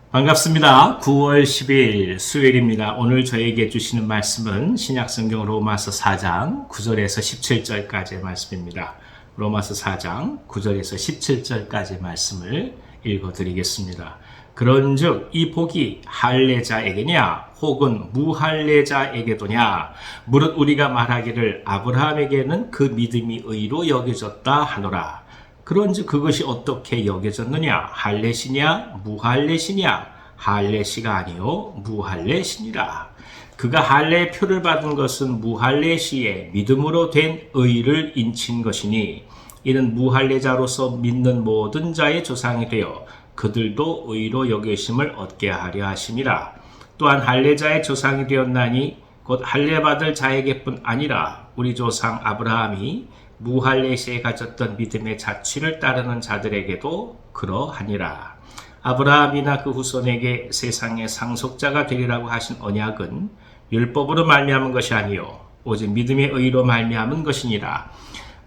반갑습니다. 9월 10일 수요일입니다. 오늘 저에게 주시는 말씀은 신약성경 로마서 4장 9절에서 17절까지의 말씀입니다. 로마서 4장 9절에서 17절까지의 말씀을 읽어드리겠습니다. 그런즉 이 복이 할례자에게냐 혹은 무할례자에게도냐 무릇 우리가 말하기를 아브라함에게는 그 믿음이 의로 여겨졌다 하노라. 그런즉 그것이 어떻게 여겨졌느냐? 할례시냐 무할례시냐? 할례시가 아니요 무할례시니라. 그가 할례의 표를 받은 것은 무할례시에 믿음으로 된 의를 인친 것이니 이는 무할례자로서 믿는 모든 자의 조상이 되어 그들도 의로 여기심을 얻게 하려 하심이라. 또한 할례자의 조상이 되었나니 곧 할례받을 자에게뿐 아니라 우리 조상 아브라함이 무할례시에 가졌던 믿음의 자취를 따르는 자들에게도 그러하니라. 아브라함이나 그 후손에게 세상의 상속자가 되리라고 하신 언약은 율법으로 말미암은 것이 아니요 오직 믿음의 의로 말미암은 것이니라.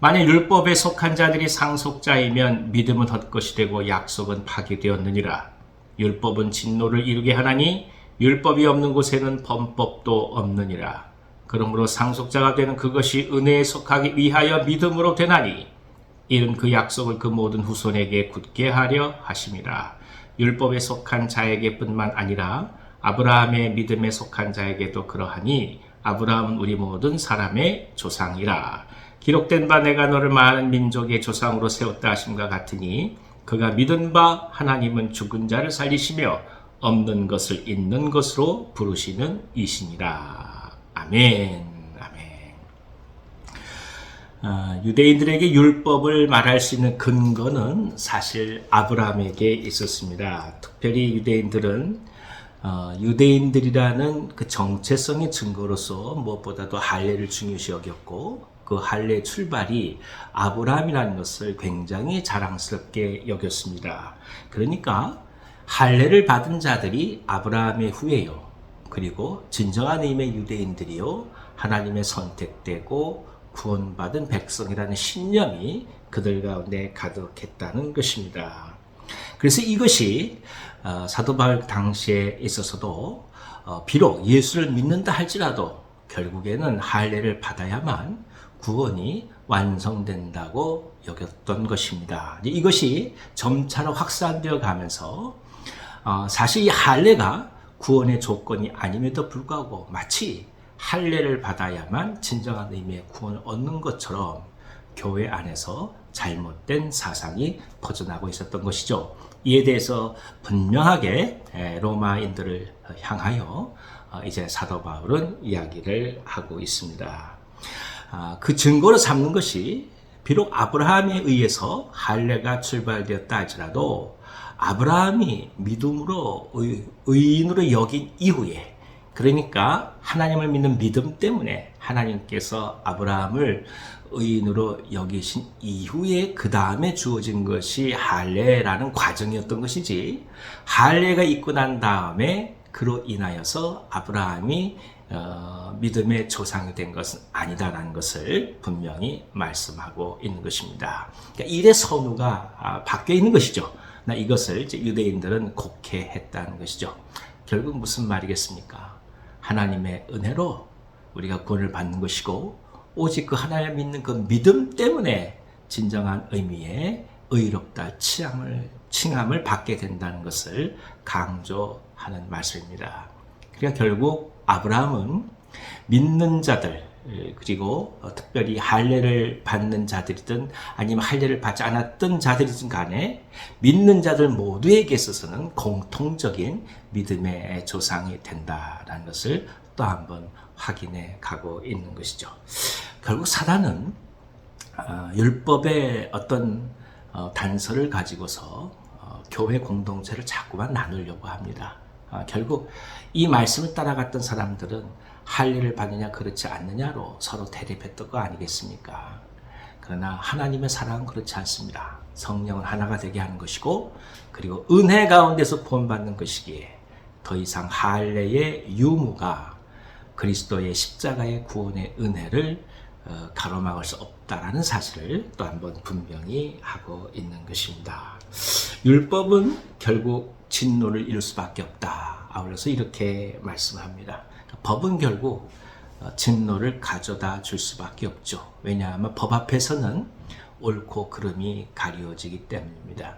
만일 율법에 속한 자들이 상속자이면 믿음은 헛것이 되고 약속은 파기되었느니라. 율법은 진노를 이루게 하나니 율법이 없는 곳에는 범법도 없느니라. 그러므로 상속자가 되는 그것이 은혜에 속하기 위하여 믿음으로 되나니 이는 그 약속을 그 모든 후손에게 굳게 하려 하심이라. 율법에 속한 자에게뿐만 아니라 아브라함의 믿음에 속한 자에게도 그러하니 아브라함은 우리 모든 사람의 조상이라. 기록된 바 내가 너를 많은 민족의 조상으로 세웠다 하심과 같으니 그가 믿은 바 하나님은 죽은 자를 살리시며 없는 것을 있는 것으로 부르시는 이시니라. 아멘. 아멘. 유대인들에게 율법을 말할 수 있는 근거는 사실 아브라함에게 있었습니다. 특별히 유대인들이라는 그 정체성의 증거로서 무엇보다도 할례를 중요시 여겼고 그 할례 출발이 아브라함이라는 것을 굉장히 자랑스럽게 여겼습니다. 그러니까 할례를 받은 자들이 아브라함의 후예요. 그리고 진정한 의미의 유대인들이요 하나님의 선택되고 구원받은 백성이라는 신념이 그들 가운데 가득했다는 것입니다. 그래서 이것이 사도 바울 당시에 있어서도 비록 예수를 믿는다 할지라도 결국에는 할례를 받아야만 구원이 완성된다고 여겼던 것입니다. 이것이 점차로 확산되어 가면서 사실 이 할례가 구원의 조건이 아님에도 불구하고 마치 할례를 받아야만 진정한 의미의 구원을 얻는 것처럼 교회 안에서 잘못된 사상이 퍼져나고 있었던 것이죠. 이에 대해서 분명하게 로마인들을 향하여 이제 사도 바울은 이야기를 하고 있습니다. 그 증거로 삼는 것이 비록 아브라함에 의해서 할례가 출발되었다 할지라도 아브라함이 믿음으로 의인으로 여긴 이후에 그러니까 하나님을 믿는 믿음 때문에 하나님께서 아브라함을 의인으로 여기신 이후에 그 다음에 주어진 것이 할례라는 과정이었던 것이지 할례가 있고 난 다음에 그로 인하여서 아브라함이 믿음의 조상이 된 것은 아니다라는 것을 분명히 말씀하고 있는 것입니다. 그러니까 일의 선우가 바뀌어 있는 것이죠. 이것을 이제 유대인들은 곡해했다는 것이죠. 결국 무슨 말이겠습니까? 하나님의 은혜로 우리가 구원을 받는 것이고 오직 그 하나님을 믿는 그 믿음 때문에 진정한 의미의 의롭다 칭함을 받게 된다는 것을 강조하는 말씀입니다. 그러니까 결국 아브라함은 믿는 자들 그리고 특별히 할례를 받는 자들이든 아니면 할례를 받지 않았던 자들이든 간에 믿는 자들 모두에게 있어서는 공통적인 믿음의 조상이 된다는 것을 또 한번 확인해 가고 있는 것이죠. 결국 사단은 율법의 어떤 단서를 가지고서 교회 공동체를 자꾸만 나누려고 합니다. 결국 이 말씀을 따라갔던 사람들은 할례를 받느냐 그렇지 않느냐로 서로 대립했던 거 아니겠습니까? 그러나 하나님의 사랑은 그렇지 않습니다. 성령은 하나가 되게 하는 것이고 그리고 은혜 가운데서 구원받는 것이기에 더 이상 할례의 유무가 그리스도의 십자가의 구원의 은혜를 가로막을 수 없다라는 사실을 또 한번 분명히 하고 있는 것입니다. 율법은 결국 진노를 이룰 수밖에 없다. 아울러서 이렇게 말씀합니다. 법은 결국 진노를 가져다 줄 수밖에 없죠. 왜냐하면 법 앞에서는 옳고 그름이 가려지기 때문입니다.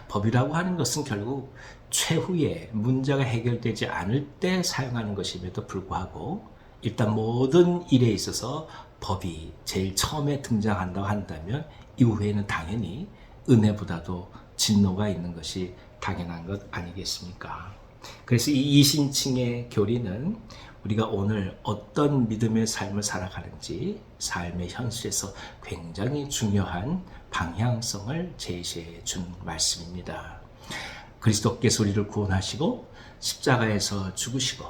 법이라고 하는 것은 결국 최후의 문제가 해결되지 않을 때 사용하는 것임에도 불구하고 일단 모든 일에 있어서 법이 제일 처음에 등장한다고 한다면 이후에는 당연히 은혜보다도 진노가 있는 것이 당연한 것 아니겠습니까? 그래서 이 이신칭의 교리는 우리가 오늘 어떤 믿음의 삶을 살아가는지 삶의 현실에서 굉장히 중요한 방향성을 제시해 준 말씀입니다. 그리스도께서 우리를 구원하시고 십자가에서 죽으시고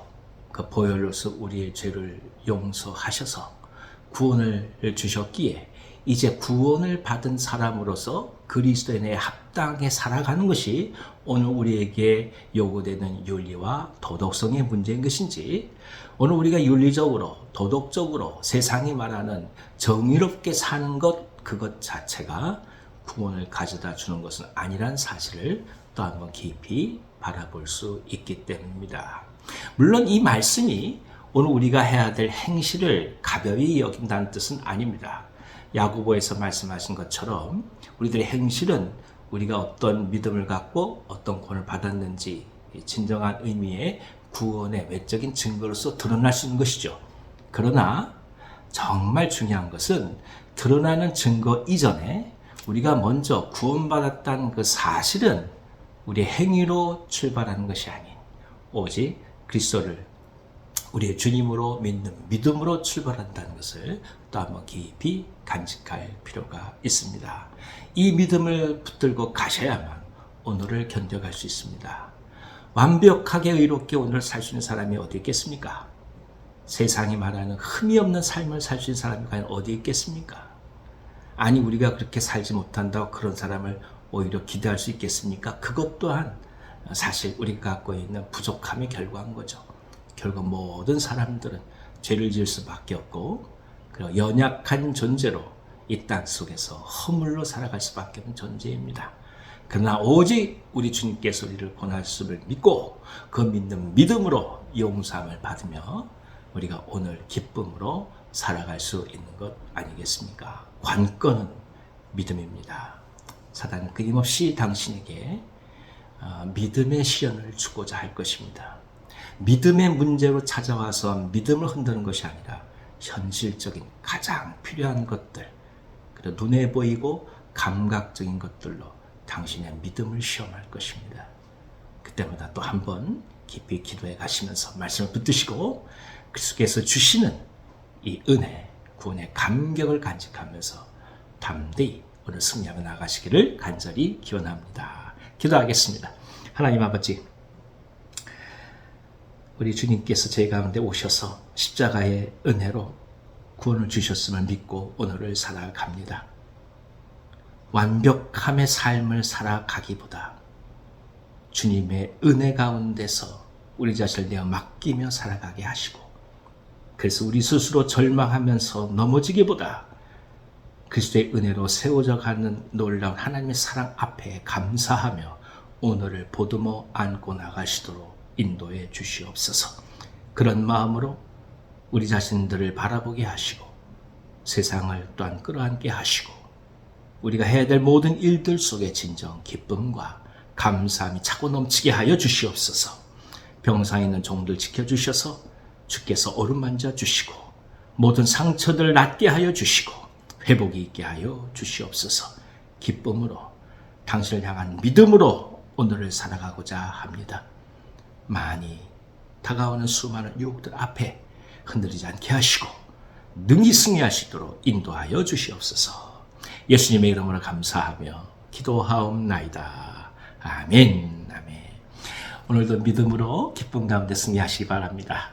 그 보혈로서 우리의 죄를 용서하셔서 구원을 주셨기에 이제 구원을 받은 사람으로서 그리스도인의 합당하게 살아가는 것이 오늘 우리에게 요구되는 윤리와 도덕성의 문제인 것인지, 오늘 우리가 윤리적으로 도덕적으로 세상이 말하는 정의롭게 사는 것, 그것 자체가 구원을 가져다 주는 것은 아니란 사실을 또 한번 깊이 바라볼 수 있기 때문입니다. 물론 이 말씀이 오늘 우리가 해야 될 행실을 가벼이 여긴다는 뜻은 아닙니다. 야고보에서 말씀하신 것처럼 우리들의 행실은 우리가 어떤 믿음을 갖고 어떤 구원을 받았는지 진정한 의미의 구원의 외적인 증거로서 드러날 수 있는 것이죠. 그러나 정말 중요한 것은 드러나는 증거 이전에 우리가 먼저 구원받았다는 그 사실은 우리의 행위로 출발하는 것이 아닌 오직 그리스도를 우리의 주님으로 믿는 믿음으로 출발한다는 것을 또 한번 깊이 간직할 필요가 있습니다. 이 믿음을 붙들고 가셔야만 오늘을 견뎌갈 수 있습니다. 완벽하게 의롭게 오늘을 살 수 있는 사람이 어디 있겠습니까? 세상이 말하는 흠이 없는 삶을 살 수 있는 사람이 과연 어디 있겠습니까? 아니 우리가 그렇게 살지 못한다고 그런 사람을 오히려 기대할 수 있겠습니까? 그것 또한 사실 우리가 갖고 있는 부족함의 결과인 거죠. 결국 모든 사람들은 죄를 지을 수밖에 없고 그리고 연약한 존재로 이 땅 속에서 허물로 살아갈 수밖에 없는 존재입니다. 그러나 오직 우리 주님께서 우리를 구원하심을 믿고 그 믿는 믿음으로 용서함을 받으며 우리가 오늘 기쁨으로 살아갈 수 있는 것 아니겠습니까? 관건은 믿음입니다. 사단은 끊임없이 당신에게 믿음의 시련을 주고자 할 것입니다. 믿음의 문제로 찾아와서 믿음을 흔드는 것이 아니라 현실적인 가장 필요한 것들, 그리고 눈에 보이고 감각적인 것들로 당신의 믿음을 시험할 것입니다. 그때마다 또 한 번 깊이 기도해 가시면서 말씀을 붙드시고 그리스도께서 주시는 이 은혜, 구원의 감격을 간직하면서 담대히 오늘 승리하며 나가시기를 간절히 기원합니다. 기도하겠습니다. 하나님 아버지, 우리 주님께서 저희 가운데 오셔서 십자가의 은혜로 구원을 주셨음을 믿고 오늘을 살아갑니다. 완벽함의 삶을 살아가기보다 주님의 은혜 가운데서 우리 자신을 내어 맡기며 살아가게 하시고, 그래서 우리 스스로 절망하면서 넘어지기보다 그리스도의 은혜로 세워져 가는 놀라운 하나님의 사랑 앞에 감사하며 오늘을 보듬어 안고 나가시도록 인도해 주시옵소서. 그런 마음으로 우리 자신들을 바라보게 하시고 세상을 또한 끌어안게 하시고 우리가 해야 될 모든 일들 속에 진정 기쁨과 감사함이 차고 넘치게 하여 주시옵소서. 병상에 있는 종들 지켜주셔서 주께서 어루만져 주시고 모든 상처들을 낫게 하여 주시고 회복이 있게 하여 주시옵소서. 기쁨으로 당신을 향한 믿음으로 오늘을 살아가고자 합니다. 많이 다가오는 수많은 유혹들 앞에 흔들리지 않게 하시고 능히 승리하시도록 인도하여 주시옵소서. 예수님의 이름으로 감사하며 기도하옵나이다. 아멘. 아멘. 오늘도 믿음으로 기쁨 가운데 승리하시기 바랍니다.